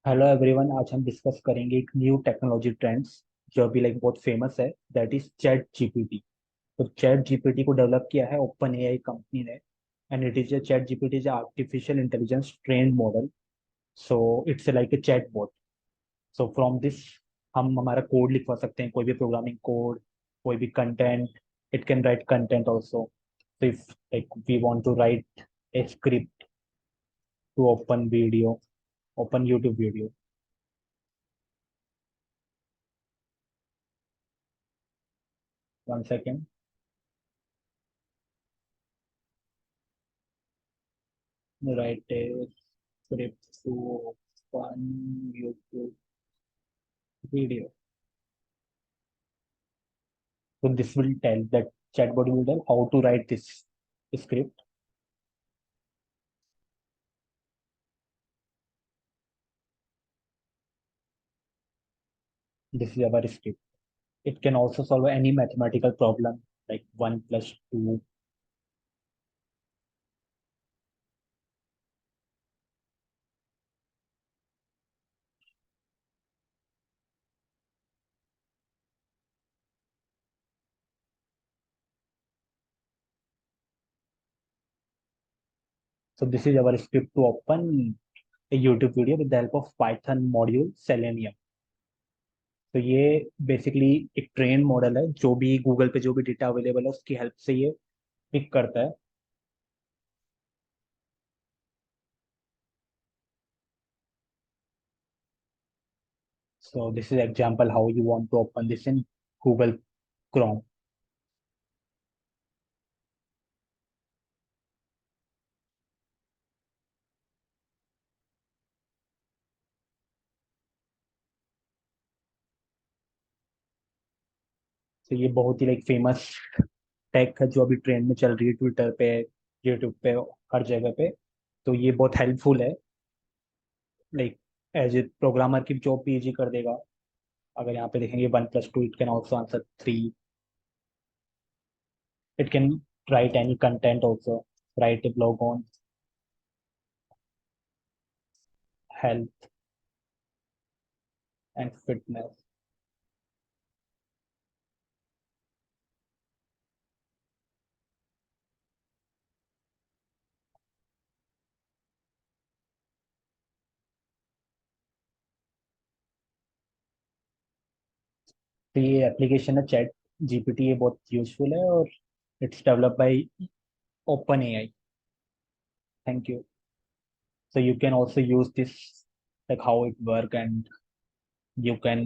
Hello everyone. आज हम discuss करेंगे एक न्यू टेक्नोलॉजी ट्रेंड्स जो अभी बहुत फेमस है, दैट इज चैट जीपीटी। तो चैट जीपीटी को डेवलप किया है ओपन एआई कंपनी ने, and it is ChatGPT is artificial intelligence trained model. So it's like a chat bot. So from this हम हमारा कोड लिखवा सकते हैं, कोई भी प्रोग्रामिंग कोड, कोई भी content. It can write content also. So if like we want to write a script to open video, open YouTube video. 1 second. Write a script to open YouTube video. So this will tell that chatbot will tell how to write this script. This is our script. It can also solve any mathematical problem like 1 plus 2. So this is our script to open a YouTube video with the help of Python module Selenium. तो ये basically एक train model है, जो भी Google पे जो भी data available है उसकी हेल्प से ये पिक करता है। So this is example how you want to open this in Google Chrome. तो ये बहुत ही फेमस टेक है जो अभी ट्रेंड में चल रही है, ट्विटर पे, यूट्यूब पे, हर जगह पे। तो ये बहुत हेल्पफुल है, लाइक एज ए प्रोग्रामर की जॉब भी इजी कर देगा। अगर यहाँ पे देखेंगे 1 plus 2, it can also answer 3। It can write any content also, right A blog on health and fitness. तो ये एप्लीकेशन है चैट जीपीटी, ये बहुत यूजफुल है और it's developed by open AI. Thank you. So you can also use this, like how it work, and you can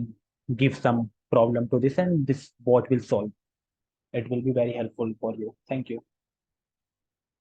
give some problem to this, and this bot will solve. It will be very helpful for you. Thank you.